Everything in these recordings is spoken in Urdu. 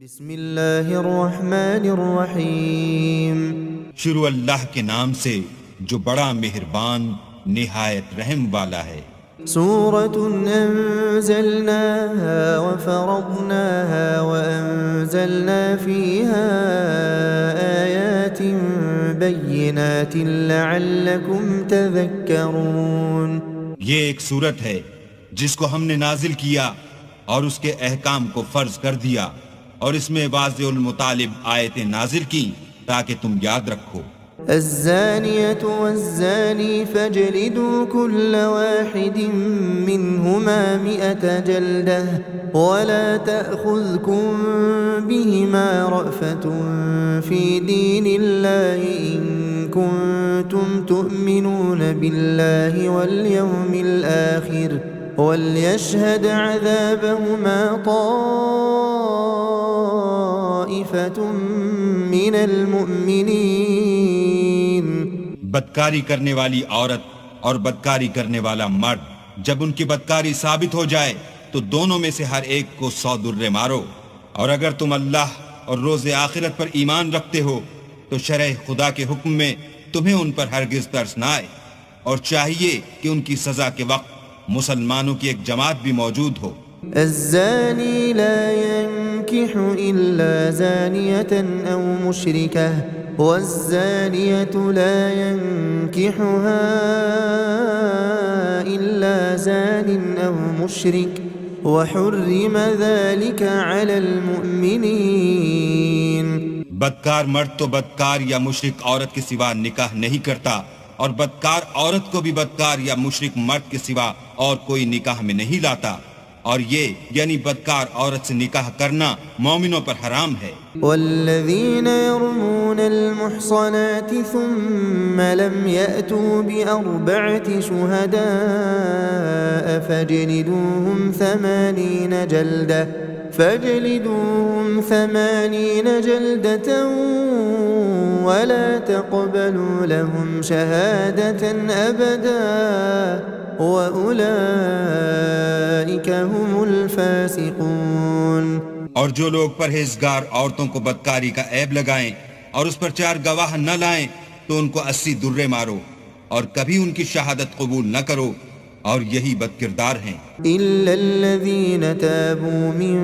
بسم اللہ الرحمن الرحیم۔ شروع اللہ کے نام سے جو بڑا مہربان نہایت رحم والا ہے۔ سورۃ انزلناها وفرضناها وانزلنا فيها آیات بینات لعلکم تذکرون۔ یہ ایک سورت ہے جس کو ہم نے نازل کیا اور اس کے احکام کو فرض کر دیا، اور اس میں واضح المطالب آیتیں نازل کی تاکہ تم یاد رکھو۔ الزانیة والزانی فاجلدوا كل واحد منهما 100 جلدة ولا تأخذكم بهما رأفة في دين الله إن كنتم تؤمنون بالله واليوم الآخر وليشهد عذابهما طائفة من المؤمنين۔ بدکاری کرنے والی عورت اور بدکاری کرنے والا مرد جب ان کی بدکاری ثابت ہو جائے تو دونوں میں سے ہر ایک کو 100 درے مارو، اور اگر تم اللہ اور روز آخرت پر ایمان رکھتے ہو تو شرع خدا کے حکم میں تمہیں ان پر ہرگز ترس نہ آئے، اور چاہیے کہ ان کی سزا کے وقت مسلمانوں کی ایک جماعت بھی موجود ہو۔ الزانی لا ينكح إلا زانية أو مشركة والزانية لا ينكحها إلا زان أو مشرك وحرم ذلك على المؤمنين۔ بدکار مرد تو بدکار یا مشرک عورت کے سوا نکاح نہیں کرتا، اور بدکار عورت کو بھی بدکار یا مشرک مرد کے سوا اور کوئی نکاح میں نہیں لاتا، اور یہ یعنی بدکار عورت سے نکاح کرنا مومنوں پر حرام ہے۔ والذین یرمون المحصنات ثم لم یأتوا بأربعة شهداء فاجلدوهم 80 جلدة ولا تقبلوا لهم شهادة أبدا وَأُولَئِكَ هُمُ الْفَاسِقُونَ۔ اور جو لوگ پرہیزگار عورتوں کو بدکاری کا عیب لگائیں اور اس پر 4 گواہ نہ لائیں تو ان کو 80 درے مارو، اور کبھی ان کی شہادت قبول نہ کرو، اور یہی بد کردار ہیں۔ إِلَّا الَّذِينَ تَابُوا مِن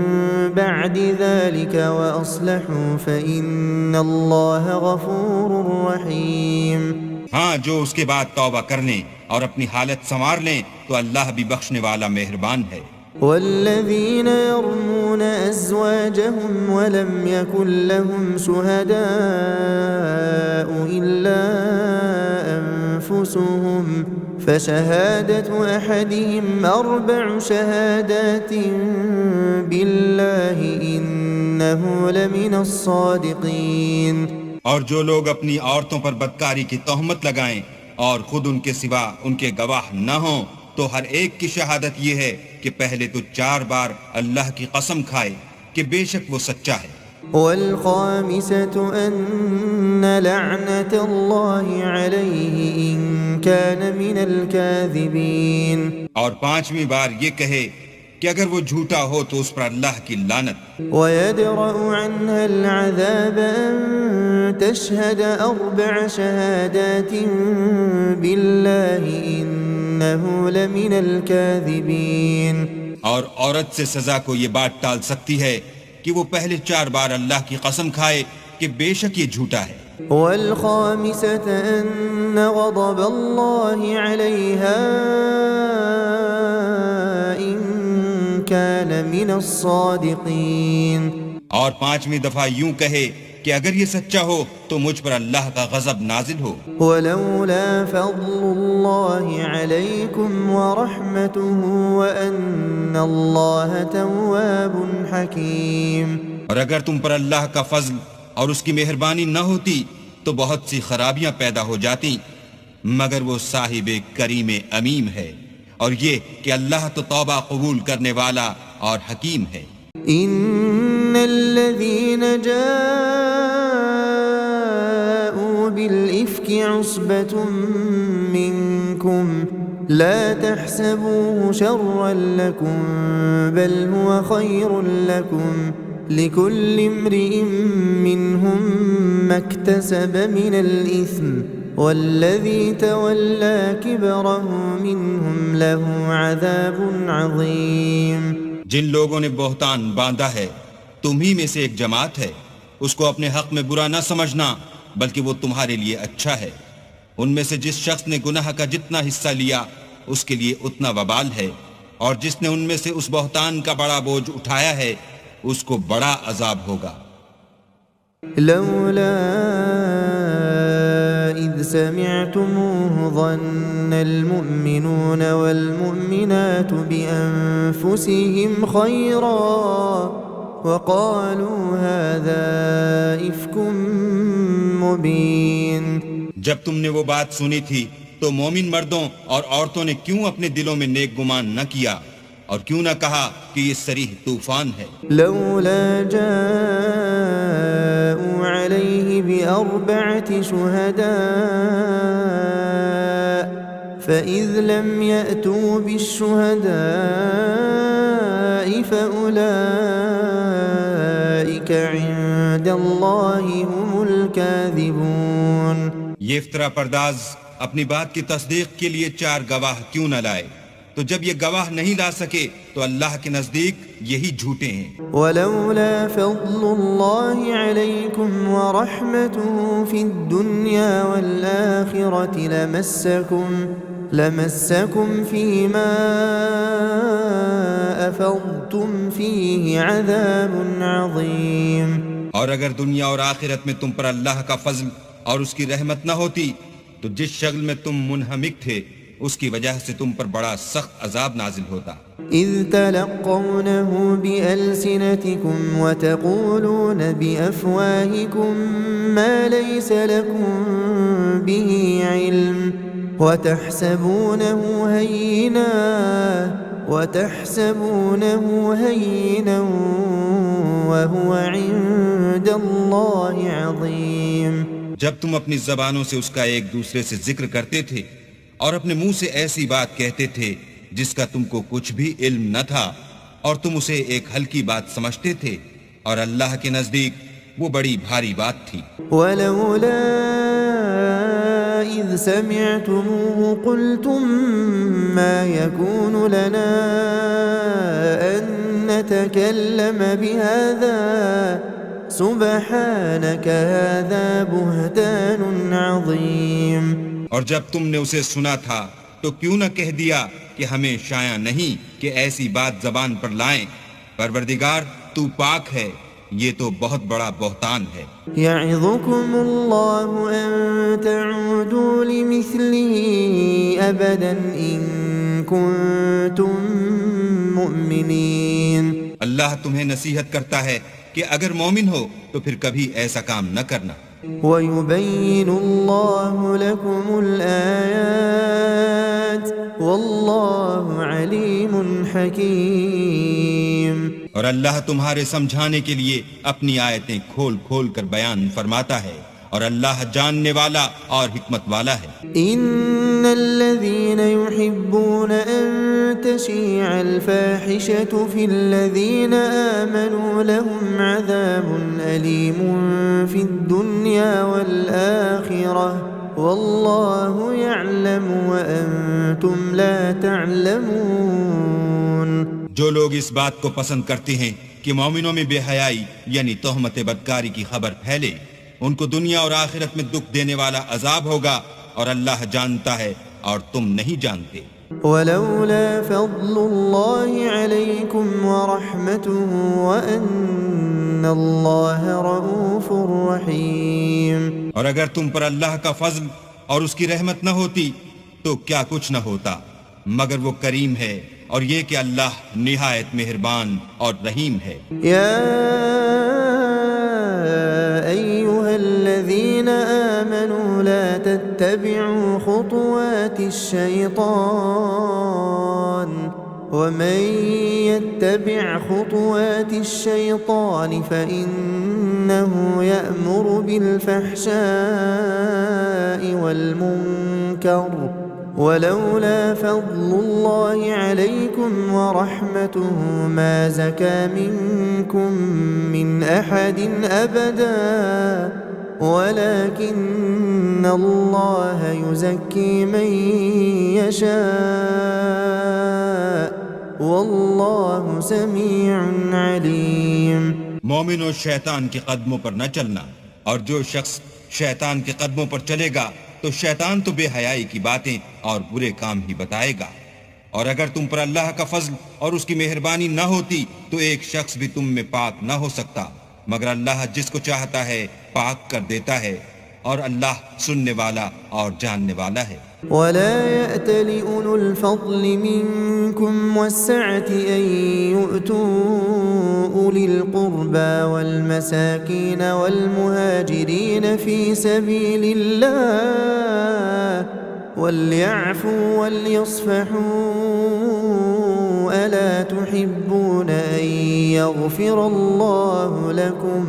بَعْدِ ذَلِكَ وَأَصْلَحُوا فَإِنَّ اللَّهَ غَفُورٌ رَحِيمٌ۔ ہاں، جو اس کے بعد توبہ کر لیں اور اپنی حالت سنوار لیں تو اللہ بھی بخشنے والا مہربان ہے۔ والذین یرمون ازواجهم ولم يكن لهم شهداء إلا أنفسهم فشهادة أحدهم 4 شهادات بالله إنه لمن الصادقين۔ اور جو لوگ اپنی عورتوں پر بدکاری کی تہمت لگائیں اور خود ان کے سوا ان کے گواہ نہ ہوں تو ہر ایک کی شہادت یہ ہے کہ پہلے تو 4 بار اللہ کی قسم کھائے کہ بے شک وہ سچا ہے۔ والخامسة أن لعنة الله عليه إن كان من الكاذبين۔ اور 5ویں بار یہ کہے کہ اگر وہ جھوٹا ہو تو اس پر اللہ کی لعنت۔ ويدرأ عنها العذاب أن تشهد 4 شهادات بالله إنه لمن الكاذبين۔ اور عورت سے سزا کو یہ بات ٹال سکتی ہے کہ وہ پہلے 4 بار اللہ کی قسم کھائے کہ بے شک یہ جھوٹا ہے۔ والخامسة أن غضب الله عليها إن كان من الصادقين۔ اور 5ویں دفعہ یوں کہے کہ اگر یہ سچا ہو تو مجھ پر اللہ کا غضب نازل ہو۔ ولولا فضل الله عليكم ورحمته وأن الله تواب حكيم۔ اور اگر تم پر اللہ کا فضل اور اس کی مہربانی نہ ہوتی تو بہت سی خرابیاں پیدا ہو جاتی، مگر وہ صاحب کریم امیم ہے، اور یہ کہ اللہ تو توبہ قبول کرنے والا اور حکیم ہے۔ ان الذين جاءوا بالإفك عصبة منكم لا تحسبوه شرا لكم بل هو خير لكم لكل امرئ منهم ما اكتسب من الإثم والذي تولى كبره منهم له عذاب عظيم. جن لوگوں نے بہتان باندھا ہے تم ہی میں سے ایک جماعت ہے، اس کو اپنے حق میں برا نہ سمجھنا بلکہ وہ تمہارے لیے اچھا ہے. ان میں سے جس شخص نے گناہ کا جتنا حصہ لیا اس کے لیے اتنا وبال ہے، اور جس نے ان میں سے اس بہتان کا بڑا بوجھ اٹھایا ہے اس کو بڑا عذاب ہوگا. لولا إذ سمعتموه ظن المؤمنون والمؤمنات بأنفسهم خيرا وقالوا هذا إفك مبين. جب تم نے وہ بات سنی تھی تو مومن مردوں اور عورتوں نے کیوں اپنے دلوں میں نیک گمان نہ کیا اور کیوں نہ کہا کہ یہ صریح طوفان ہے. لولا جاءوا عليه بأربعة شهداء فإذ لم يأتوا بالشهداء فأولئك عند الله هم الكاذبون. یہ افترا پرداز اپنی بات کی تصدیق کے لیے 4 گواہ کیوں نہ لائے؟ تو جب یہ گواہ نہیں لا سکے تو اللہ کے نزدیک یہی جھوٹے ہیں. ولولا فضل الله عليكم ورحمته في الدنيا والآخرة لمسكم فيما أفضتم فيه عذاب عظيم. اور اگر دنیا اور آخرت میں تم پر اللہ کا فضل اور اس کی رحمت نہ ہوتی تو جس شغل میں تم منہمک تھے اس کی وجہ سے تم پر بڑا سخت عذاب نازل ہوتا. اذ تلقونه بألسنتكم وتقولون بأفواهكم ما ليس لكم به علم وتحسبونه هينا وهو عند الله عظيم. جب تم اپنی زبانوں سے اس کا ایک دوسرے سے ذکر کرتے تھے اور اپنے منہ سے ایسی بات کہتے تھے جس کا تم کو کچھ بھی علم نہ تھا اور تم اسے ایک ہلکی بات سمجھتے تھے اور اللہ کے نزدیک وہ بڑی بھاری بات تھی. ولولا إذ سمعتموه قلتم ما يكون لنا أن نتكلم بهذا سبحانك هذا بهتان عظيم. اور جب تم نے اسے سنا تھا تو کیوں نہ کہہ دیا کہ ہمیں شایع نہیں کہ ایسی بات زبان پر لائیں. پروردگار تو پاک ہے، یہ تو بہت بڑا بہتان ہے. يعظكم الله أن تعودوا لمثله أبدا إن كنتم مؤمنين. اللہ تمہیں نصیحت کرتا ہے کہ اگر مومن ہو تو پھر کبھی ایسا کام نہ کرنا. وَيُبَيِّنُ اللَّهُ لَكُمُ الْآيَاتِ وَاللَّهُ عَلِيمٌ حَكِيمٌ. اور اللہ تمہارے سمجھانے کے لیے اپنی آیتیں کھول کھول کر بیان فرماتا ہے اور اللہ جاننے والا اور حکمت والا ہے. إِنَّ الَّذِينَ يُحِبُّونَ أَن تَشِيعَ الْفَاحِشَةُ فِي الَّذِينَ آمَنُوا لَهُمْ عَذَابٌ أَلِيمٌ فِي الدُّنْيَا وَالْآخِرَةِ وَاللَّهُ يَعْلَمُ وَأَنْتُمْ لَا تَعْلَمُونَ. جو لوگ اس بات کو پسند کرتے ہیں کہ مومنوں میں بے حیائی یعنی تہمت بدکاری کی خبر پھیلے، ان کو دنیا اور آخرت میں دکھ دینے والا عذاب ہوگا اور اللہ جانتا ہے اور تم نہیں جانتے. ولولا فضل الله عليكم ورحمته وأن الله رؤوف رحيم. اور اگر تم پر اللہ کا فضل اور اس کی رحمت نہ ہوتی تو کیا کچھ نہ ہوتا، مگر وہ کریم ہے اور یہ کہ اللہ نہایت مہربان اور رحیم ہے. يا أيها الذين آمنوا لا تتبعوا خطوات الشيطان ومن يتبع خطوات الشيطان فإنه يأمر بالفحشاء والمنكر ولولا فضل الله عليكم ورحمته ما زكى منكم من أحد أبدا ولكن الله يزكي من يشاء والله سميع عليم. مومنوں شیطان کے قدموں پر نہ چلنا، اور جو شخص شیطان کے قدموں پر چلے گا تو شیطان تو بے حیائی کی باتیں اور برے کام ہی بتائے گا. اور اگر تم پر اللہ کا فضل اور اس کی مہربانی نہ ہوتی تو ایک شخص بھی تم میں پاک نہ ہو سکتا، مگر اللہ جس کو چاہتا ہے پاک کر دیتا ہے، اور اللہ سننے والا اور جاننے والا ہے. ولا يأتل أولو الفضل منكم والسعة أن يؤتوا أولي القربى والمساكين والمهاجرين في سبيل الله وليعفوا وليصفحوا ألا تحبون أن يغفر الله لكم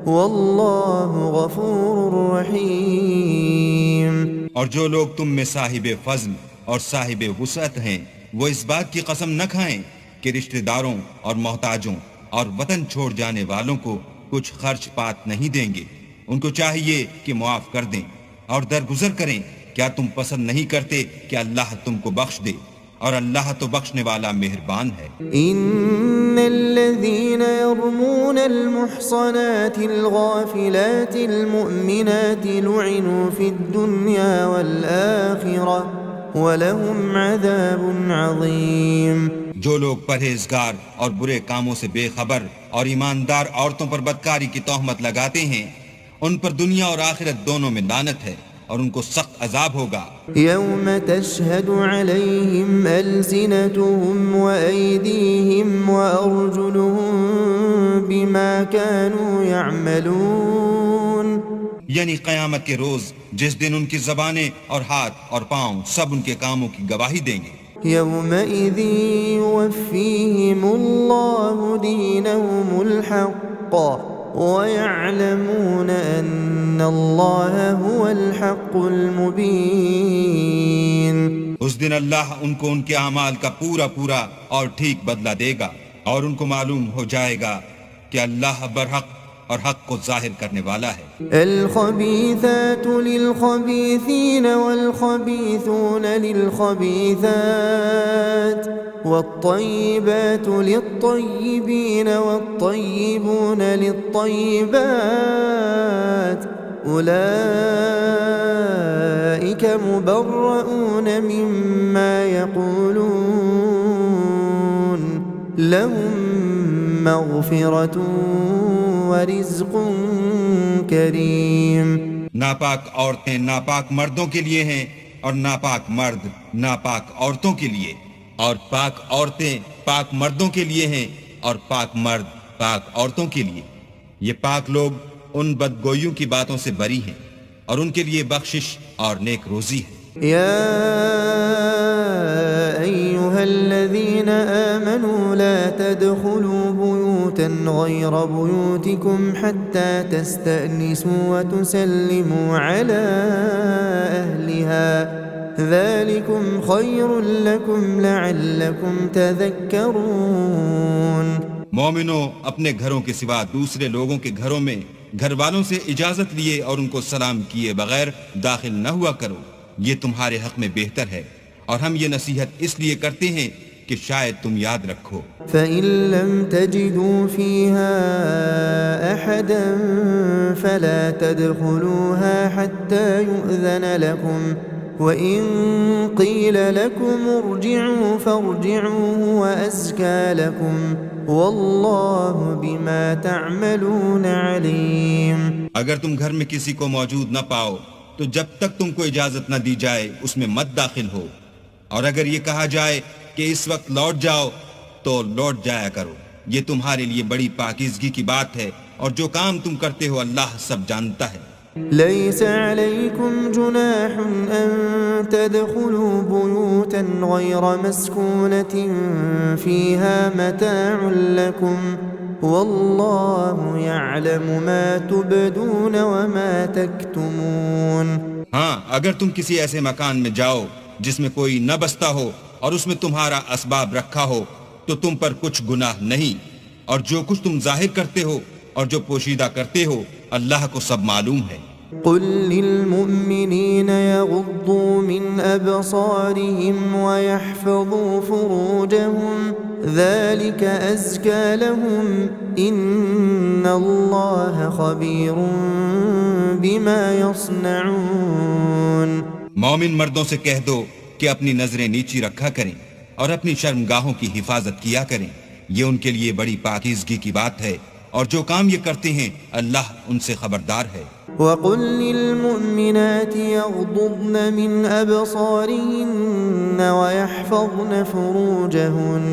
والله غفور رحيم. اور جو لوگ تم میں صاحب فضل اور صاحب وسعت ہیں وہ اس بات کی قسم نہ کھائیں کہ رشتہ داروں اور محتاجوں اور وطن چھوڑ جانے والوں کو کچھ خرچ پات نہیں دیں گے. ان کو چاہیے کہ معاف کر دیں اور درگزر کریں. کیا تم پسند نہیں کرتے کہ اللہ تم کو بخش دے؟ اور اللہ تو بخشنے والا مہربان ہے. ان الذين يرمون المحصنات الغافلات المؤمنات لعنوا في الدنيا والآخرة ولهم عذاب عظيم. جو لوگ پرہیزگار اور برے کاموں سے بے خبر اور ایماندار عورتوں پر بدکاری کی تہمت لگاتے ہیں ان پر دنیا اور آخرت دونوں میں لعنت ہے اور ان کو سخت عذاب ہوگا. يوم تشهد عليهم ألسنتهم وأيديهم وأرجلهم بما كانوا يعملون. یعنی قیامت کے روز جس دن ان کی زبانیں اور ہاتھ اور پاؤں سب ان کے کاموں کی گواہی دیں گے. يومئذ يوفيهم الله دينهم الحق ويعلمون أن الله هو الحق المبين. اس دن اللہ ان کو ان کے اعمال کا پورا پورا اور ٹھیک بدلہ دے گا اور ان کو معلوم ہو جائے گا کہ اللہ برحق اور حق کو ظاہر کرنے والا ہے. الخبيثات للخبيثين والخبيثون للخبيثات والطيبات للطيبين والطيبون للطيبات أولئك مبرؤون مما يقولون لهم مغفرة ورزق کریم. ناپاک عورتیں ناپاک مردوں کے لیے ہیں اور ناپاک مرد ناپاک عورتوں کے لیے، اور پاک عورتیں پاک مردوں کے لیے ہیں اور پاک مرد پاک عورتوں کے لیے. یہ پاک لوگ ان بدگوئیوں کی باتوں سے بری ہیں اور ان کے لیے بخشش اور نیک روزی ہے. يا أيها الذين آمنوا لا تدخلوا بيوتا غير بيوتكم حتى تستأنسوا وتسلموا على أهلها ذلكم خير لكم لعلكم تذكرون. مومنوں اپنے گھروں کے سوا دوسرے لوگوں کے گھروں میں گھر والوں سے اجازت لیے اور ان کو سلام کیے بغیر داخل نہ ہوا کرو، یہ تمہارے حق میں بہتر ہے، اور ہم یہ نصیحت اس لیے کرتے ہیں کہ شاید تم یاد رکھو. فَإِن لَّمْ تَجِدُوا فِيهَا أَحَدًا فَلَا تَدْخُلُوهَا حَتَّى يُؤْذَنَ لَكُمْ وَإِن قِيلَ لَكُمْ ارْجِعُوا فَارْجِعُوا هُوَ أَزْكَىٰ لَكُمْ وَاللَّهُ بِمَا تَعْمَلُونَ عَلِيمٌ. اگر تم گھر میں کسی کو موجود نہ پاؤ تو جب تک تم کو اجازت نہ دی جائے اس میں مت داخل ہو، اور اگر یہ کہا جائے کہ اس وقت لوٹ جاؤ تو لوٹ جایا کرو. یہ تمہارے لیے بڑی پاکیزگی کی بات ہے، اور جو کام تم کرتے ہو اللہ سب جانتا ہے. ليس عليكم جناح أن تدخلوا بيوتا غير مسكونة فيها متاع لكم والله يعلم ما تبدون وما تكتمون. ہاں، اگر تم کسی ایسے مکان میں جاؤ جس میں کوئی نہ بستا ہو اور اس میں تمہارا اسباب رکھا ہو تو تم پر کچھ گناہ نہیں، اور جو کچھ تم ظاہر کرتے ہو اور جو پوشیدہ کرتے ہو اللہ کو سب معلوم ہے۔ قل للمؤمنين يغضوا من أبصارهم ويحفظوا فروجهم ذلك أزكى لهم إن الله خبير بما يصنعون۔ مومن مردوں سے کہہ دو کہ اپنی نظریں نیچی رکھا کریں اور اپنی شرمگاہوں کی حفاظت کیا کریں، یہ ان کے لیے بڑی پاکیزگی کی بات ہے، اور جو کام یہ کرتے ہیں اللہ ان سے خبردار ہے۔ وقل للمؤمنات يغضضن من أبصارهن ويحفظن فروجهن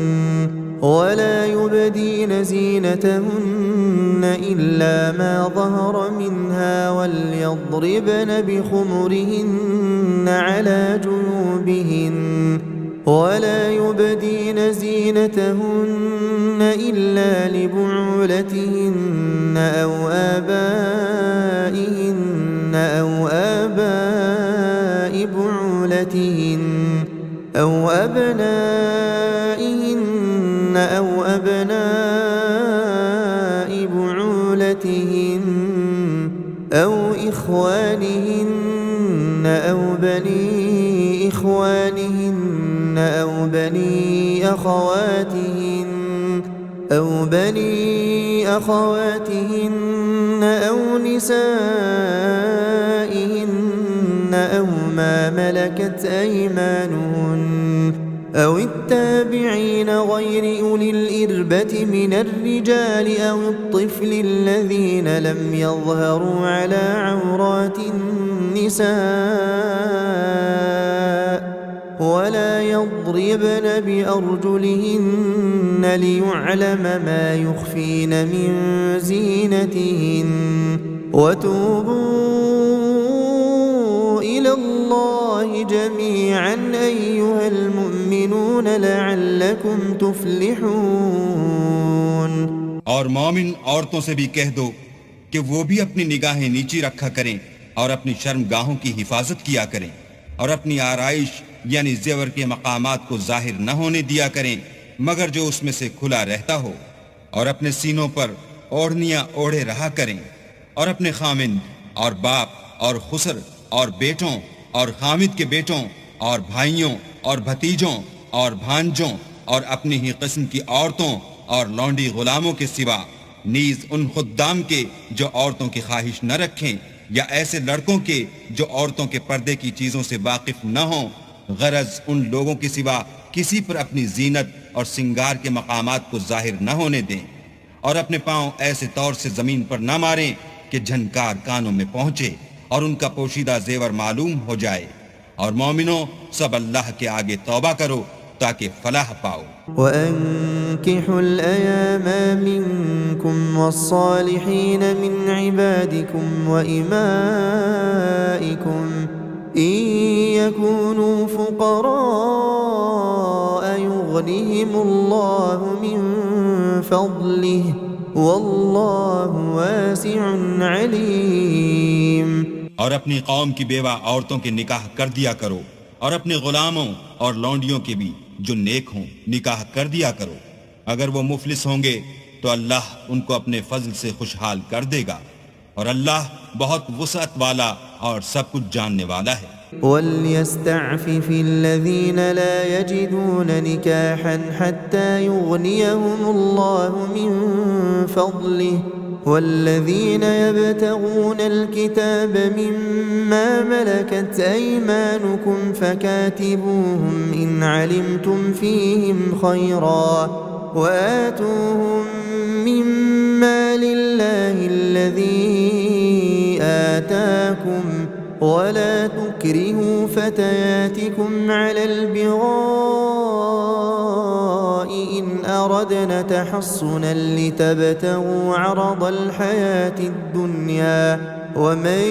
ولا يبدين زينتهن إلا ما ظهر منها وليضربن بخمرهن على جيوبهن ولا يبدين زينتهن إلا لبعولتهن أو آبائهن أو آباء بعولتهن أو أبنائهن أو أبناء بعولتهن أو إخوانهن أو بني إخوانهن أو بني أخواتهن أو نسائهن أو ما ملكت أيمانهن أو التابعين غير أولي الإربة من الرجال أو الطفل الذين لم يظهروا على عورات النساء ولا يضربن بأرجلهن ليعلم ما يخفين من زينتهن وتوبوا إلى الله جميعا أيها المؤمنون لعلكم تفلحون۔ اور مومن عورتوں سے بھی کہہ دو کہ وہ بھی اپنی نگاہیں نیچی رکھا کریں اور اپنی شرمگاہوں کی حفاظت کیا کریں، اور اپنی آرائش یعنی زیور کے مقامات کو ظاہر نہ ہونے دیا کریں مگر جو اس میں سے کھلا رہتا ہو، اور اپنے سینوں پر اوڑھنیاں اوڑھے رہا کریں، اور اپنے خامند اور باپ اور خسر اور بیٹوں اور خامد کے بیٹوں اور بھائیوں اور بھتیجوں اور بھانجوں اور اپنی ہی قسم کی عورتوں اور لونڈی غلاموں کے سوا، نیز ان خدام کے جو عورتوں کی خواہش نہ رکھیں، یا ایسے لڑکوں کے جو عورتوں کے پردے کی چیزوں سے واقف نہ ہوں، غرض ان لوگوں کے سوا کسی پر اپنی زینت اور سنگار کے مقامات کو ظاہر نہ ہونے دیں، اور اپنے پاؤں ایسے طور سے زمین پر نہ ماریں کہ جھنکار کانوں میں پہنچے اور ان کا پوشیدہ زیور معلوم ہو جائے، اور مومنوں سب اللہ کے آگے توبہ کرو تاکہ فلاح پاؤ۔ وَأَنكِحُوا الْأَيَامَ مِنكُمْ وَالصَّالِحِينَ مِنْ عِبَادِكُمْ وَإِمَائِكُمْ إِن يَكُونُوا فُقَرَاءَ يُغْنِهِمُ اللَّهُ مِنْ فَضْلِهِ وَاللَّهُ وَاسِعٌ عَلِيمٌ۔ اور اپنی قوم کی بیوہ عورتوں کے نکاح کر دیا کرو، اور اپنے غلاموں اور لونڈیوں کے بھی جو نیک ہوں نکاح کر دیا کرو، اگر وہ مفلس ہوں گے تو اللہ ان کو اپنے فضل سے خوشحال کر دے گا، اور اللہ بہت وسعت والا اور سب کچھ جاننے والا ہے۔ وَلْيَسْتَعْفِفِ الَّذِينَ لَا يَجِدُونَ نِكَاحًا حَتَّى يُغْنِيَهُمُ اللَّهُ مِنْ فَضْلِهِ وَالَّذِينَ يَبْتَغُونَ الْكِتَابَ مِمَّا مَلَكَتْ أَيْمَانُكُمْ فَكَاتِبُوهُمْ إِنْ عَلِمْتُمْ فِيهِمْ خَيْرًا وَآتُوهُمْ مِمَّا لِلَّهِ الَّذِي آتَاكُمْ وَلَا تُكْرِهُوا فَتَيَاتِكُمْ عَلَى الْبِغَاءِ إِنْ أَرَدْنَ تَحَصُّنًا لِتَبْتَغُوا عَرَضَ الْحَيَاةِ الدُّنْيَا وَمَنْ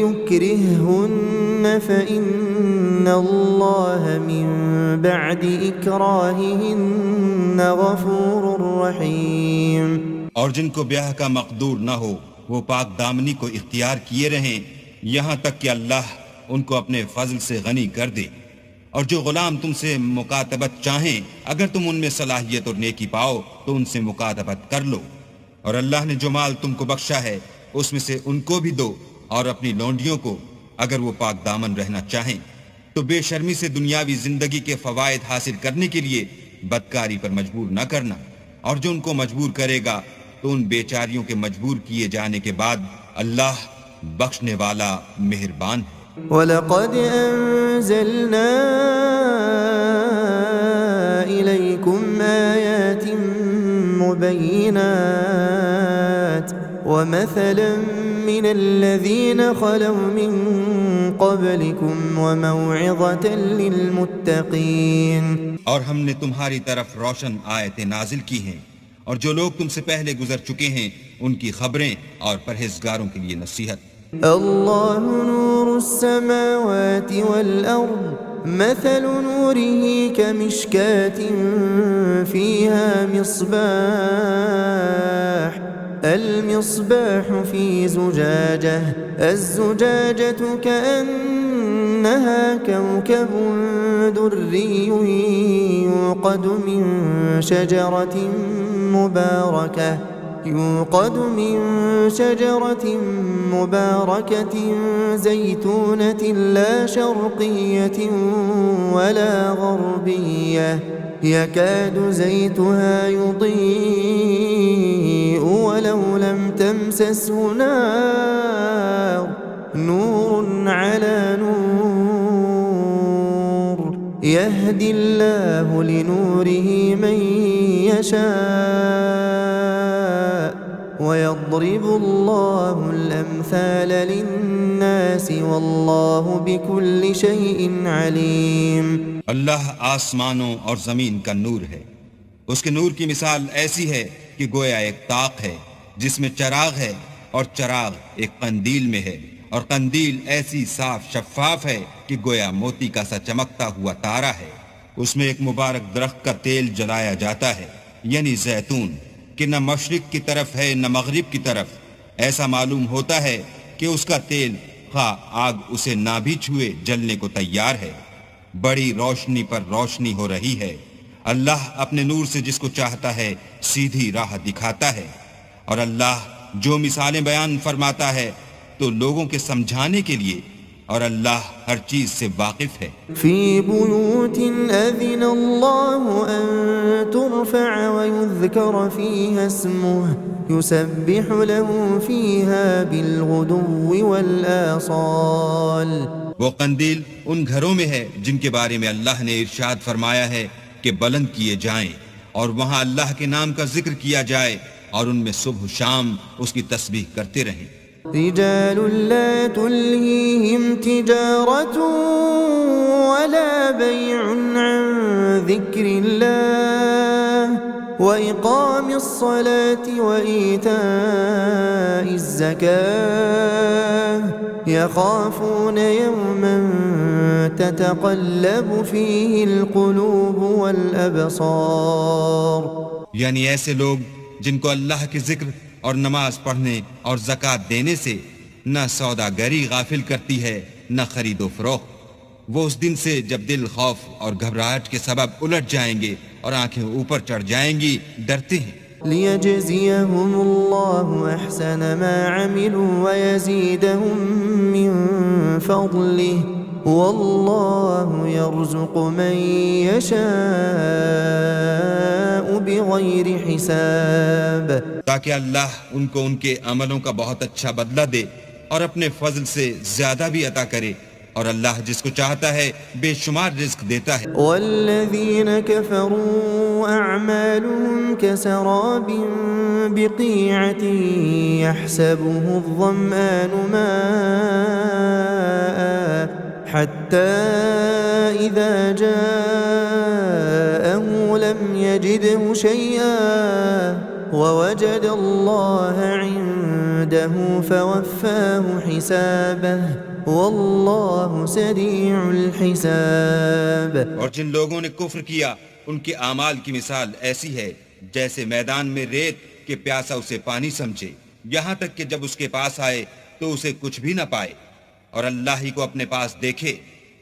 يُكْرِههُنَّ فَإِنَّ اللَّهَ مِنْ بَعْدِ إِكْرَاهِهِنَّ غَفُورٌ رَحِيمٌ۔ اور جن کو بیاہ کا مقدور نہ ہو وہ پاک دامنی کو اختیار کیے رہیں یہاں تک کہ اللہ ان کو اپنے فضل سے غنی کر دے، اور جو غلام تم سے مکاتبت چاہیں اگر تم ان میں صلاحیت اور نیکی پاؤ تو ان سے مکاتبت کر لو، اور اللہ نے جو مال تم کو بخشا ہے اس میں سے ان کو بھی دو، اور اپنی لونڈیوں کو اگر وہ پاک دامن رہنا چاہیں، تو بے شرمی سے دنیاوی زندگی کے فوائد حاصل کرنے کے لیے بدکاری پر مجبور نہ کرنا، اور جو ان کو مجبور کرے گا تو ان بیچاریوں کے مجبور کیے جانے کے بعد اللہ بخشنے والا مہربان ہے۔ وَلَقَدْ أَنزَلْنَا إِلَيْكُمْ آيَاتٍ مُبَيِّنَاتٍ وَمَثَلًا مِّنَ الَّذِينَ خَلَوْا مِن قَبْلِكُمْ وَمَوْعِظَةً لِّلْمُتَّقِينَ، اور ہم نے تمہاری طرف روشن آیتیں نازل کی ہیں، اور جو لوگ تم سے پہلے گزر چکے ہیں ان کی خبریں اور پرہیزگاروں کے لیے نصیحت۔ اللہ نور السماوات والأرض مثل نوره كمشكاة فيها مصباح المصباح في زجاجة الزجاجة كأنها كوكب دري يوقد من شجرة مباركة زيتونة لا شرقية ولا غربية يكاد زيتها يضيء ولو لم تمسسه نار نور على نور يهدي الله لنوره من يشاء وَيَضْرِبُ اللَّهُ الْأَمْثَالَ لِلنَّاسِ وَاللَّهُ بِكُلِّ شَيْءٍ عَلِيمٌ۔ اللہ آسمانوں اور زمین کا نور ہے، اس کے نور کی مثال ایسی ہے کہ گویا ایک طاق ہے جس میں چراغ ہے، اور چراغ ایک قندیل میں ہے، اور قندیل ایسی صاف شفاف ہے کہ گویا موتی کا سا چمکتا ہوا تارا ہے۔ اس میں ایک مبارک درخت کا تیل جلایا جاتا ہے، یعنی زیتون، کہ نہ مشرق کی طرف ہے نہ مغرب کی طرف۔ ایسا معلوم ہوتا ہے کہ اس کا تیل خواہ آگ اسے نہ بھی چھوئے جلنے کو تیار ہے۔ بڑی روشنی پر روشنی ہو رہی ہے۔ اللہ اپنے نور سے جس کو چاہتا ہے سیدھی راہ دکھاتا ہے، اور اللہ جو مثالیں بیان فرماتا ہے تو لوگوں کے سمجھانے کے لیے، اور اللہ ہر چیز سے واقف ہے۔ فی بیوت اذن اللہ ان ترفع ویذکر فیہا اسمہ یسبح له فیہا بالغدو والآصال۔ وہ قندیل ان گھروں میں ہے جن کے بارے میں اللہ نے ارشاد فرمایا ہے کہ بلند کیے جائیں، اور وہاں اللہ کے نام کا ذکر کیا جائے، اور ان میں صبح و شام اس کی تسبیح کرتے رہیں۔ رجال لا تلهيهم تجارة ولا بيع عن ذكر الله وإقام الصلاة وإيتاء الزكاة يخافون يوما تتقلب فيه القلوب والأبصار، یعنی ایسے لوگ جن کو اللہ کے ذکر اور نماز پڑھنے اور زکوٰۃ دینے سے نہ سوداگری غافل کرتی ہے نہ خرید و فروخت، وہ اس دن سے جب دل خوف اور گھبراہٹ کے سبب الٹ جائیں گے اور آنکھیں اوپر چڑھ جائیں گی، ڈرتے ہیں۔ لِيَجْزِيَهُمُ اللَّهُ أَحْسَنَ مَا عَمِلُوا وَيَزِيدَهُم مِّن فَضْلِهِ وَاللَّهُ يَرْزُقُ مَن يَشَاءُ بِغَيْرِ حِسَابٍ، تاکہ اللہ ان کو ان کے عملوں کا بہت اچھا بدلہ دے اور اپنے فضل سے زیادہ بھی عطا کرے، اور اللہ جس کو چاہتا ہے بے شمار رزق دیتا ہے۔ والذین کفروا اعمالهم كسراب بقیعة يحسبه الظمآن ماء حتى إذا جاءه لم يجده شيئا ووجد الله عنده فوفاه حسابه واللہ سریع الحساب۔ اور جن لوگوں نے کفر کیا ان کے اعمال کی مثال ایسی ہے جیسے میدان میں ریت کہ پیاسا اسے پانی سمجھے، یہاں تک کہ جب اس کے پاس آئے تو اسے کچھ بھی نہ پائے، اور اللہ ہی کو اپنے پاس دیکھے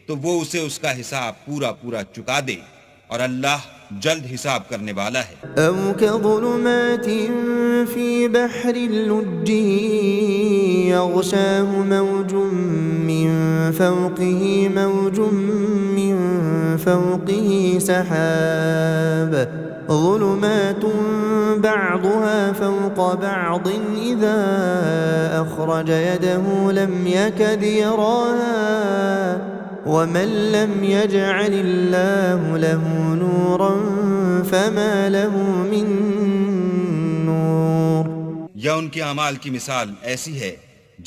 تو وہ اسے اس کا حساب پورا پورا چکا دے، اور اللہ جلد حساب کرنے والا ہے۔ أو كظلمات في بحر اللج يغشاه موج من فوقه موج من فوقه سحاب ظلمات بعضها فوق بعض إذا أخرج يده لم يكد يراها ومن لم يجعل الله له نورا فما له من نور۔ یا ان کے اعمال کی مثال ایسی ہے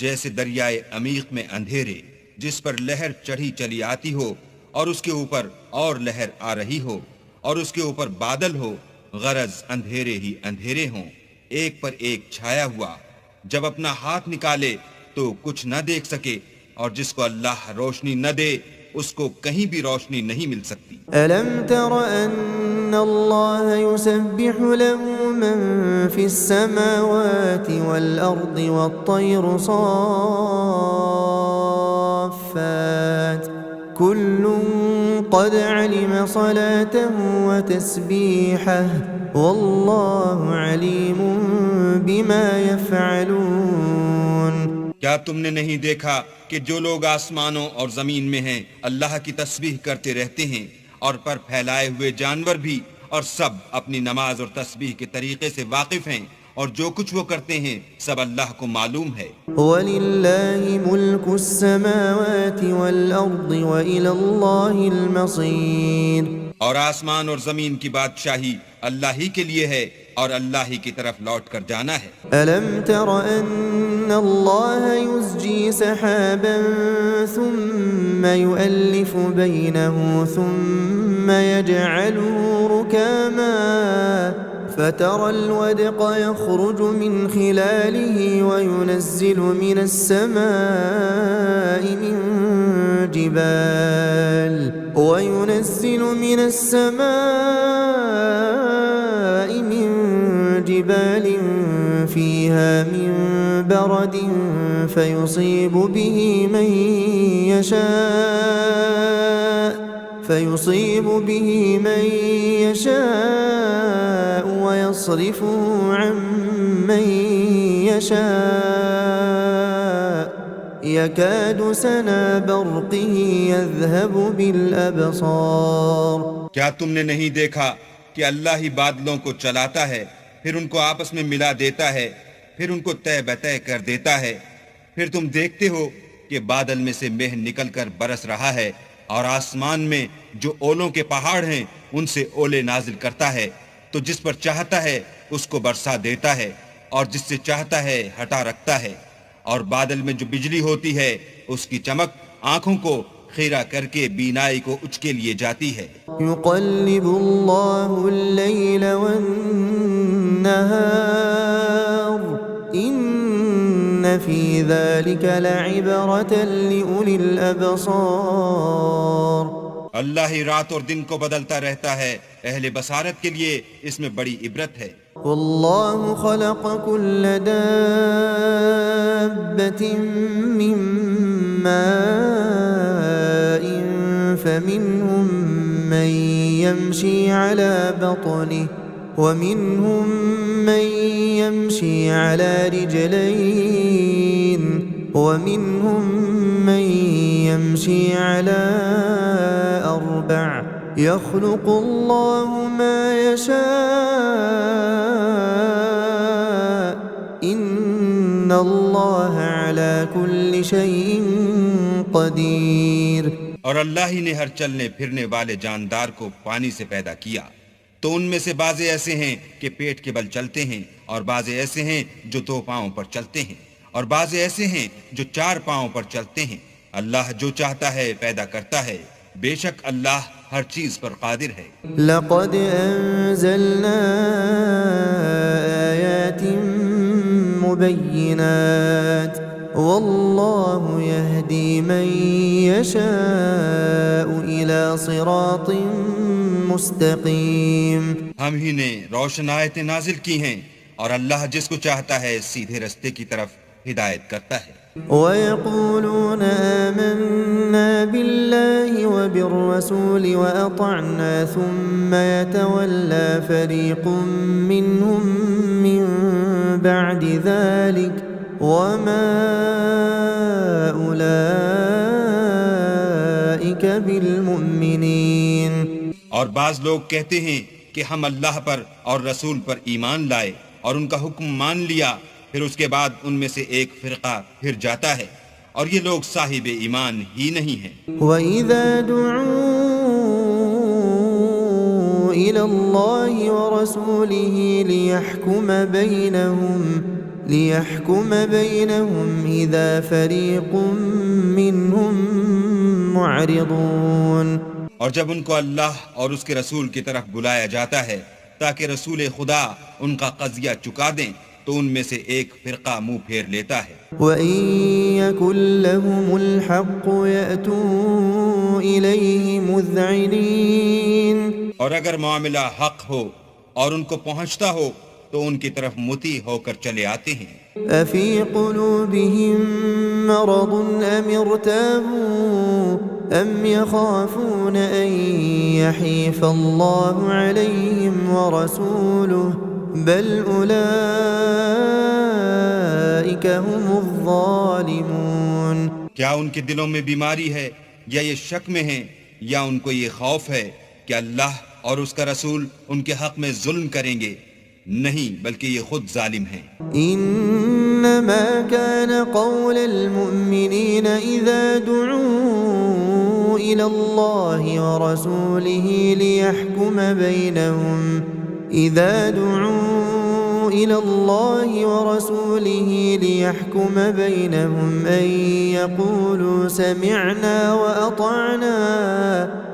جیسے دریائے عمیق میں اندھیرے جس پر لہر چڑھی چلی آتی ہو اور اس کے اوپر اور لہر آ رہی ہو اور اس کے اوپر بادل ہو، غرض اندھیرے ہی اندھیرے ہوں، ایک پر ایک چھایا ہوا، جب اپنا ہاتھ نکالے تو کچھ نہ دیکھ سکے، اور جس کو اللہ روشنی نہ دے اس کو کہیں بھی روشنی نہیں مل سکتی۔ ألم تر أن الله يسبح له من في السماوات والأرض والطير صافات كل قد علم صلاته وتسبيحه والله عليم بما يفعلون۔ کیا تم نے نہیں دیکھا کہ جو لوگ آسمانوں اور زمین میں ہیں اللہ کی تسبیح کرتے رہتے ہیں، اور پر پھیلائے ہوئے جانور بھی، اور سب اپنی نماز اور تسبیح کے طریقے سے واقف ہیں، اور جو کچھ وہ کرتے ہیں سب اللہ کو معلوم ہے۔ وَلِلَّهِ مُلْكُ السَّمَاوَاتِ وَالْأَرْضِ وَإِلَى اللَّهِ الْمَصِيرُ۔ اور آسمان اور زمین کی بادشاہی اللہ ہی کے لیے ہے، اور اللہ ہی کی طرف لوٹ کر جانا ہے۔ أَلَمْ تَرَ أَنَّ اللَّهَ يُزْجِي سَحَابًا ثُمَّ يُؤَلِّفُ بَيْنَهُ ثُمَّ يَجْعَلُهُ رُكَامًا فَتَرَى الْوَدْقَ يَخْرُجُ مِنْ خِلَالِهِ وَيُنَزِّلُ مِنَ السَّمَاءِ من جبال فيها من برد فيصيب به من يشاء ويصرفه عن من يشاء يكاد سنا برقه يذهب بالأبصار۔ کیا تم نے نہیں دیکھا کہ اللہ ہی بادلوں کو چلاتا ہے، پھر ان کو آپس میں ملا دیتا ہے، پھر ان کو طے بطے کر دیتا ہے، پھر تم دیکھتے ہو کہ بادل میں سے مہ نکل کر برس رہا ہے، اور آسمان میں جو اولوں کے پہاڑ ہیں ان سے اولے نازل کرتا ہے، تو جس پر چاہتا ہے اس کو برسا دیتا ہے، اور جس سے چاہتا ہے ہٹا رکھتا ہے، اور بادل میں جو بجلی ہوتی ہے اس کی چمک آنکھوں کو خیرہ کر کے بینائی کو اچکے لیے جاتی ہے۔ يقلب الله الليل والنهار إن في ذلك لعبرة لأولي الأبصار۔ اللہ ہی رات اور دن کو بدلتا رہتا ہے، اہل بصارت کے لیے اس میں بڑی عبرت ہے۔ والله خلق كل دابة من ماء فمنهم من يمشي على بطنه ومنهم من يمشي على رجلين ومنهم من يمشي على أربع يخلق الله ما يشاء إن الله على كل شيء قدير۔ اور اللہ ہی نے ہر چلنے پھرنے والے جاندار کو پانی سے پیدا کیا، تو ان میں سے بعض ایسے ہیں کہ پیٹ کے بل چلتے ہیں، اور بعض ایسے ہیں جو دو پاؤں پر چلتے ہیں، اور بعض ایسے ہیں جو چار پاؤں پر چلتے ہیں۔ اللہ جو چاہتا ہے پیدا کرتا ہے، بے شک اللہ ہر چیز پر قادر ہے۔ لقد أنزلنا آيات مبينات والله يهدي من يشاء إلى صراط مستقيم۔ ہم ہی نے روشن آیتیں نازل کی ہیں، اور اللہ جس کو چاہتا ہے سیدھے رستے کی طرف ہدایت کرتا ہے۔ وَيَقُولُونَ آمَنَّا بِاللَّهِ وَبِالرَّسُولِ وَأَطَعْنَا ثُمَّ يَتَوَلَّى فَرِيقٌ مِّنْهُم مِّن بَعْدِ ذَلِكَ وَمَا أُولَئِكَ بِالْمُؤْمِنِينَ۔ اور بعض لوگ کہتے ہیں کہ ہم اللہ پر اور رسول پر ایمان لائے اور ان کا حکم مان لیا، پھر اس کے بعد ان میں سے ایک فرقہ پھر جاتا ہے، اور یہ لوگ صاحب ایمان ہی نہیں ہیں۔ وَإِذَا دُعُوا إِلَى اللَّهِ وَرَسُولِهِ لِيَحْكُمَ بَيْنَهُمْ إِذَا فَرِيقٌ مِّنْهُمْ مُعْرِضُونَ۔ اور جب ان کو اللہ اور اس کے رسول کی طرف بلایا جاتا ہے تاکہ رسول خدا ان کا قضیہ چکا دیں، تو ان میں سے ایک فرقہ منہ پھیر لیتا ہے۔ وَإِن يَكُن لَّهُمُ الْحَقُّ يَأْتُوا إِلَيْهِ مُذْعِنِينَ۔ اور اگر معاملہ حق ہو اور ان کو پہنچتا ہو تو ان کی طرف مطیع ہو کر چلے آتے ہیں۔ أَفِي قُلُوبِهِم مَّرَضٌ أَمِ ارْتَابُوا أَمْ يَخَافُونَ أَن يَحِيفَ اللَّهُ عَلَيْهِمْ وَرَسُولُهُ بَلْ أُولَئِكَ هُمُ الظَّالِمُونَ۔ کیا ان کے دلوں میں بیماری ہے یا یہ شک میں ہیں یا ان کو یہ خوف ہے کہ اللہ اور اس کا رسول ان کے حق میں ظلم کریں گے؟ نہیں، بلکہ یہ خود ظالم ہیں۔ انما كان قول المؤمنين اذا دعوا الى الله ورسوله ليحكم بينهم ان يقولوا سمعنا واطعنا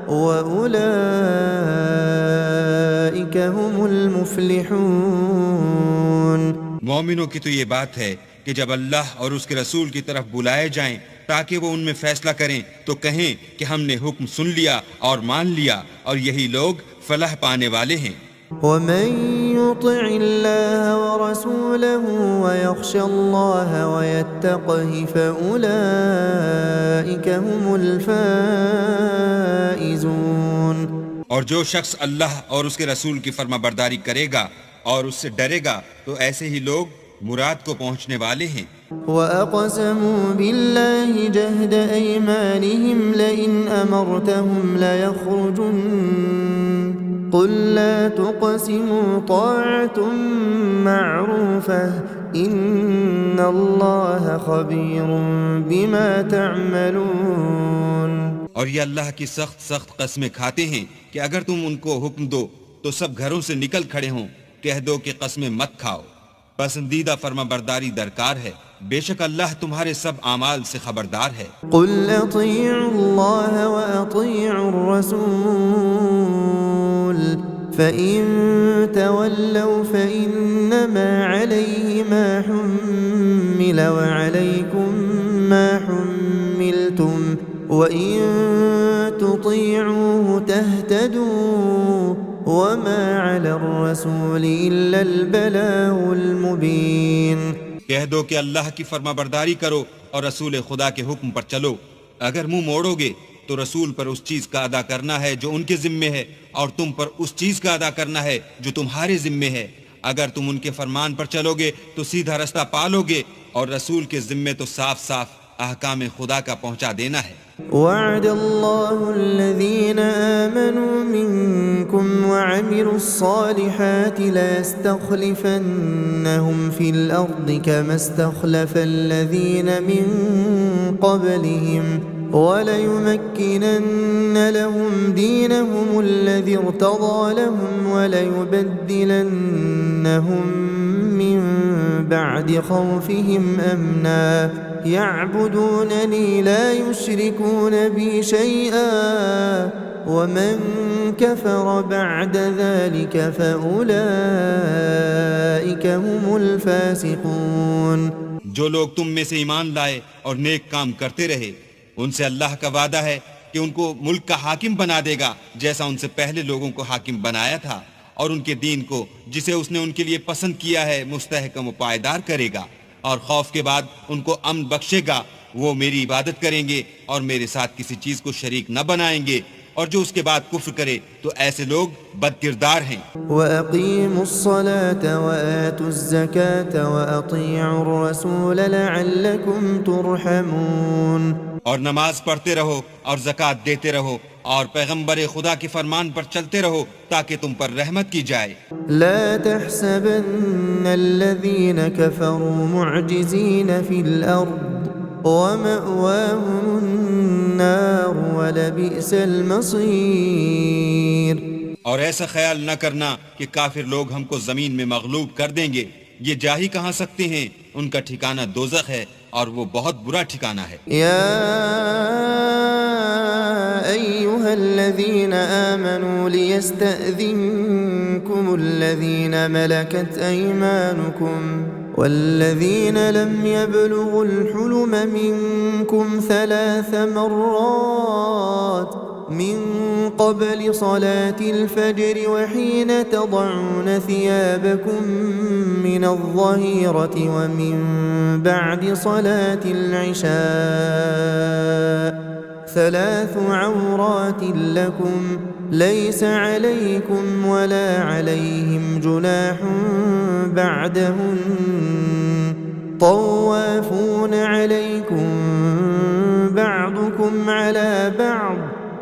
وأولئك هم المفلحون۔ مومنوں کی تو یہ بات ہے کہ جب اللہ اور اس کے رسول کی طرف بلائے جائیں تاکہ وہ ان میں فیصلہ کریں تو کہیں کہ ہم نے حکم سن لیا اور مان لیا، اور یہی لوگ فلاح پانے والے ہیں۔ ومن يطع الله ورسوله ويخشى الله ويتقه فأولئك هم الفائزون۔ اور جو شخص اللہ اور اس کے رسول کی فرما برداری کرے گا اور اس سے ڈرے گا تو ایسے ہی لوگ مراد کو پہنچنے والے ہیں۔ وَأَقْسَمُوا بِاللَّهِ جَهْدَ أَيْمَانِهِمْ لَئِنْ أَمَرْتَهُمْ لَيَخْرُجُنَّ قُلْ لَا تُقْسِمُوا طَاعَةٌ مَّعْرُوفَةٌ إِنَّ اللَّهَ خَبِيرٌ بِمَا تَعْمَلُونَ۔ اور یہ اللہ کی سخت قسمیں کھاتے ہیں کہ اگر تم ان کو حکم دو تو سب گھروں سے نکل کھڑے ہوں، کہہ دو کہ قسمیں مت کھاؤ، پسندیدہ فرما برداری درکار ہے، بے شک اللہ تمہارے سب اعمال سے خبردار ہے۔ قُلْ أَطِيعُوا اللَّهَ وَأَطِيعُوا الرَّسُولَ فَإِن تَوَلَّوْا فَإِنَّمَا عَلَيْهِ مَا حُمِّلَ وَعَلَيْكُمْ مَا حُمِّلْتُمْ وَإِن تُطِيعُوهُ تَهْتَدُوا وَمَا عَلَى الرَّسُولِ إِلَّا الْبَلَاغُ الْمُبِينُ۔ کہہ دو کہ اللہ کی فرما برداری کرو اور رسول خدا کے حکم پر چلو، اگر منہ موڑو گے تو رسول پر اس چیز کا ادا کرنا ہے جو ان کے ذمے ہے، اور تم پر اس چیز کا ادا کرنا ہے جو تمہارے ذمے ہے۔ اگر تم ان کے فرمان پر چلو گے تو سیدھا رستہ پالو گے، اور رسول کے ذمے تو صاف احکام خدا کا پہنچا دینا ہے۔ وعد الله الذين آمنوا منكم وعملوا الصالحات ليستخلفنهم في الأرض كما استخلف الذين من قبلهم وليمكنن لهم دينهم الذي ارتضى لهم وليبدلنهم من بعد خوفهم أمنا يعبدونني لا يشركون بي شيئا ومن كفر بعد ذلك فأولئك هم الفاسقون۔ جو لوگ تم میں سے ایمان لائے اور نیک کام کرتے رہے، ان سے اللہ کا وعدہ ہے کہ ان کو ملک کا حاکم بنا دے گا جیسا ان سے پہلے لوگوں کو حاکم بنایا تھا، اور ان کے دین کو جسے اس نے ان کے لیے پسند کیا ہے مستحکم و پائیدار کرے گا، اور خوف کے بعد ان کو امن بخشے گا، وہ میری عبادت کریں گے اور میرے ساتھ کسی چیز کو شریک نہ بنائیں گے، اور جو اس کے بعد کفر کرے تو ایسے لوگ بد کردار ہیں۔ وَأَقِيمُوا الصَّلَاةَ وَآتُوا الزَّكَاةَ وَأَطِيعُوا الرَّسُولَ لَعَلَّكُمْ تُرْحَمُونَ، اور نماز پڑھتے رہو اور زکوٰۃ دیتے رہو اور پیغمبر خدا کے فرمان پر چلتے رہو تاکہ تم پر رحمت کی جائے۔ لا تحسبن الذين كفروا معجزين في الأرض ومأواهم النار ولبئس المصير۔ اور ایسا خیال نہ کرنا کہ کافر لوگ ہم کو زمین میں مغلوب کر دیں گے، یہ جا ہی کہاں سکتے ہیں، ان کا ٹھکانہ دوزخ ہے اور وہ بہت برا ٹھکانہ ہے۔ يا أيها الذين آمنوا ليستأذنكم الذين ملكت أيمانكم والذين لم يبلغوا الحلم منكم 3 مرات من قبل صلاة الفجر وحين تضعون ثيابكم من الظهيرة ومن بعد صلاة العشاء 3 عورات لكم ليس عليكم ولا عليهم جناح بعدهن طوافون عليكم بعضكم على بعض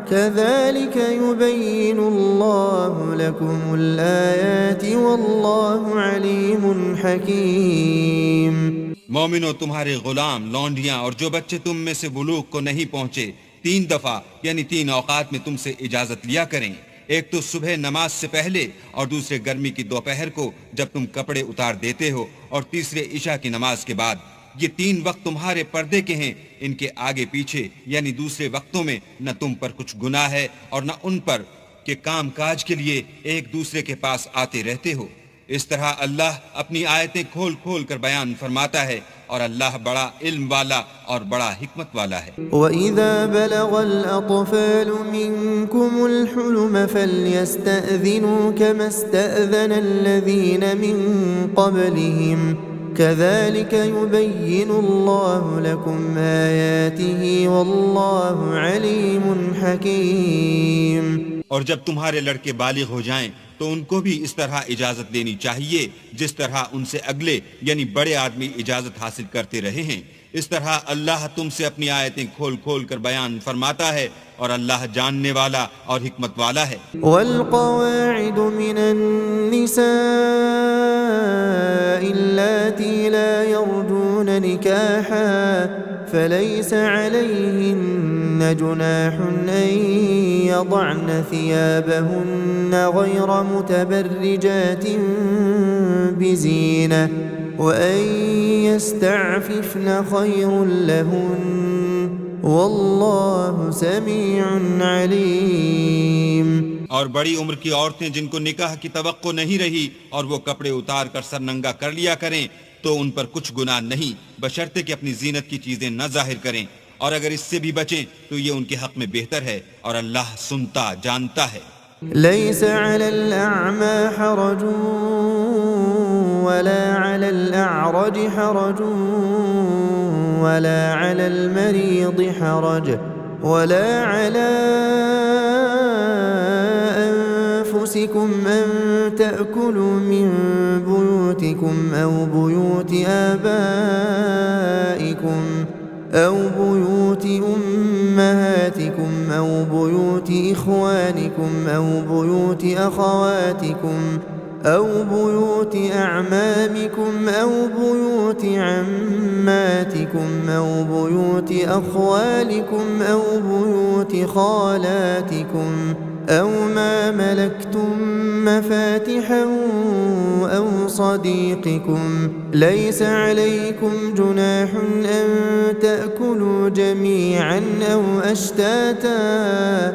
كذلك يبين الله لكم الآيات والله عليم حكيم۔ مومنو، تمہارے غلام، لونڈیاں اور جو بچے تم میں سے بلوغ کو نہیں پہنچے 3 دفعہ یعنی 3 اوقات میں تم سے اجازت لیا کریں، ایک تو صبح نماز سے پہلے اور دوسرے گرمی کی دوپہر کو جب تم کپڑے اتار دیتے ہو، اور تیسرے عشاء کی نماز کے بعد۔ یہ 3 وقت تمہارے پردے کے ہیں، ان کے آگے پیچھے یعنی دوسرے وقتوں میں نہ تم پر کچھ گناہ ہے اور نہ ان پر کہ کام کاج کے لیے ایک دوسرے کے پاس آتے رہتے ہو۔ اس طرح اللہ اپنی آیتیں کھول کھول کر بیان فرماتا ہے، اور اللہ بڑا علم والا اور بڑا حکمت والا ہے۔ وَإِذَا بَلَغَ الْأَطْفَالُ مِنْكُمُ الْحُلُمَ فَلْيَسْتَأْذِنُوا كَمَا اسْتَأْذَنَ الَّذِينَ مِنْ قَبْلِهِمْ كَذَلِكَ يُبَيِّنُ اللَّهُ لَكُمْ آيَاتِهِ وَاللَّهُ عَلِيمٌ حَكِيمٌ۔ اور جب تمہارے لڑکے بالغ ہو جائیں تو ان کو بھی اس طرح اجازت دینی چاہیے جس طرح ان سے اگلے یعنی بڑے آدمی اجازت حاصل کرتے رہے ہیں۔ اس طرح اللہ تم سے اپنی آیتیں کھول کھول کر بیان فرماتا ہے، اور اللہ جاننے والا اور حکمت والا ہے۔ والقواعد من النساء اللاتي لا يرجون نكاحا فليس عليهن جناح أن يضعن ثيابهن غير متبرجات بزينة وأن يستعففن خير لهن والله سميع عليم۔ اور بڑی عمر کی عورتیں جن کو نکاح کی توقع نہیں رہی اور وہ کپڑے اتار کر سر ننگا کر لیا کریں تو ان پر کچھ گناہ نہیں، بشرطے کہ اپنی زینت کی چیزیں نہ ظاہر کریں، اور اگر اس سے بھی بچیں تو یہ ان کے حق میں بہتر ہے، اور اللہ سنتا جانتا ہے۔ ليس على الأعمى حرج ولا على الأعرج حرج ولا على المريض حرج ولا على أنفسكم أن تأكلوا من بيوتكم أو بيوت آبائكم أو بيوت أمهاتكم أو بيوت إخوانكم أو بيوت أخواتكم أو بيوت أعمامكم أو بيوت عماتكم أو بيوت أخوالكم أو بيوت خالاتكم أو ما ملكتم مفاتحه أو صديقكم ليس عليكم جناح أن تأكلوا جميعا أو أشتاتا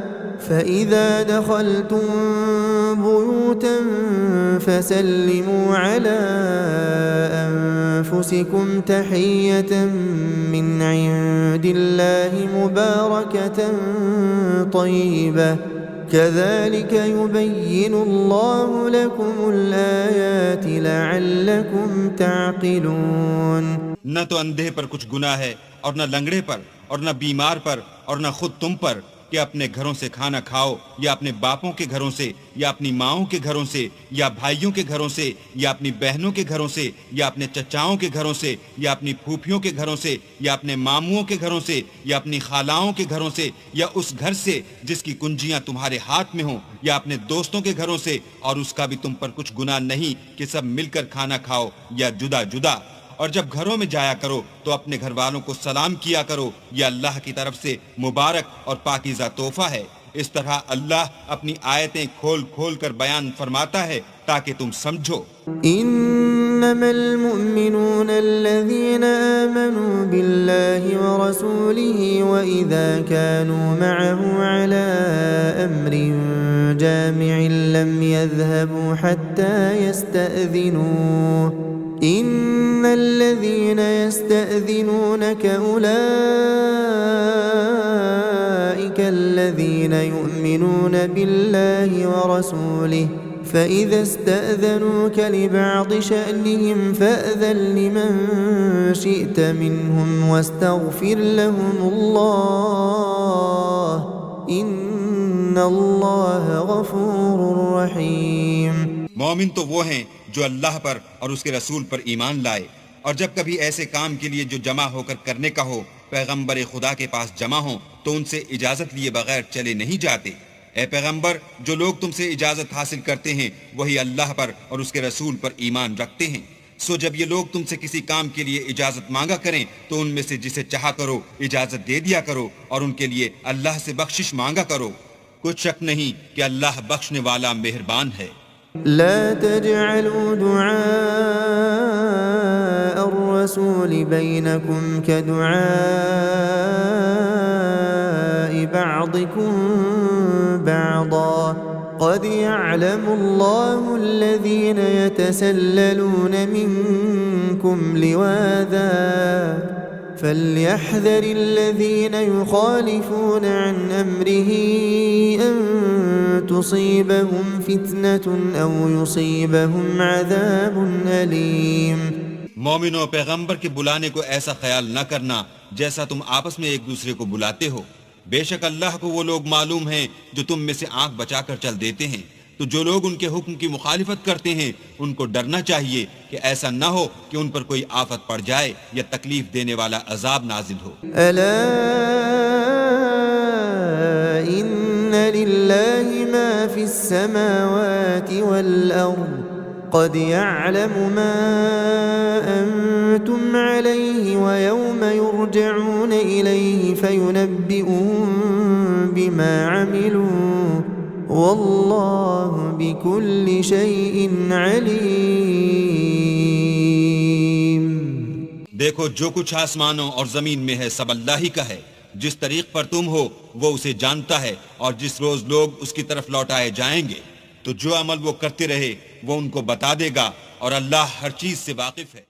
فإذا دخلتم بيوتا فسلموا على أنفسكم تحية من عند الله مباركة طيبة كذلك يبين الله لكم الآيات لعلكم تعقلون. نہ تو اندھے پر کچھ گناہ ہے اور نہ لنگڑے پر اور نہ بیمار پر اور نہ خود تم پر کہ اپنے گھروں سے کھانا کھاؤ یا اپنے باپوں کے گھروں سے یا اپنی ماؤں کے گھروں سے یا بھائیوں کے گھروں سے یا اپنی بہنوں کے گھروں سے یا اپنے چچاؤں کے گھروں سے یا اپنی پھوپھیوں کے گھروں سے یا اپنے ماموں کے گھروں سے یا اپنی خالاؤں کے گھروں سے یا اس گھر سے جس کی کنجیاں تمہارے ہاتھ میں ہوں یا اپنے دوستوں کے گھروں سے، اور اس کا بھی تم پر کچھ گناہ نہیں کہ سب مل کر کھانا کھاؤ یا جدا جدا. اور جب گھروں میں جایا کرو تو اپنے گھر والوں کو سلام کیا کرو، یہ اللہ کی طرف سے مبارک اور پاکیزہ تحفہ ہے. اس طرح اللہ اپنی آیتیں کھول کھول کر بیان فرماتا ہے تاکہ تم سمجھو. انما المؤمنون الذين آمنوا بالله ورسوله واذا كانوا معه على امر جامع لم يذهبوا حتى يستأذنوه. ان الذين يستأذنونك اولئك الذين يؤمنون بالله ورسوله فإذا استأذنوك لبعض شأنهم فأذن لمن شئت منهم واستغفر لهم الله إن الله غفور رحيم. مومن تو وہ ہیں جو اللہ پر اور اس کے رسول پر ایمان لائے، اور جب کبھی ایسے کام کے لیے جو جمع ہو کر کرنے کا ہو پیغمبر خدا کے پاس جمع ہوں تو ان سے اجازت لیے بغیر چلے نہیں جاتے. اے پیغمبر، جو لوگ تم سے اجازت حاصل کرتے ہیں وہی اللہ پر اور اس کے رسول پر ایمان رکھتے ہیں. سو جب یہ لوگ تم سے کسی کام کے لیے اجازت مانگا کریں تو ان میں سے جسے چاہا کرو اجازت دے دیا کرو، اور ان کے لیے اللہ سے بخشش مانگا کرو. کچھ شک نہیں کہ اللہ بخشنے والا مہربان ہے. لا تجعلوا دعاء الرسول بينكم كدعاء بعضكم بعضا قد يعلم الله الذين يتسللون منكم لواذا فليحذر الذين يخالفون عن أمره أن تصيبهم فتنة أو يصيبهم عذاب أليم. مومنوں، پیغمبر کے بلانے کو ایسا خیال نہ کرنا جیسا تم آپس میں ایک دوسرے کو بلاتے ہو. بے شک اللہ کو وہ لوگ معلوم ہیں جو تم میں سے آنکھ بچا کر چل دیتے ہیں. تو جو لوگ ان کے حکم کی مخالفت کرتے ہیں ان کو ڈرنا چاہیے کہ ایسا نہ ہو کہ ان پر کوئی آفت پڑ جائے یا تکلیف دینے والا عذاب نازل ہو. ألا إن لله ما في السماوات والأرض قد يعلم ما أنتم عليه ويوم يرجعون إليه فينبئهم بما عملوا واللہ بكل شيء علیم. دیکھو، جو کچھ آسمانوں اور زمین میں ہے سب اللہ ہی کا ہے. جس طریق پر تم ہو وہ اسے جانتا ہے، اور جس روز لوگ اس کی طرف لوٹائے جائیں گے تو جو عمل وہ کرتے رہے وہ ان کو بتا دے گا، اور اللہ ہر چیز سے واقف ہے.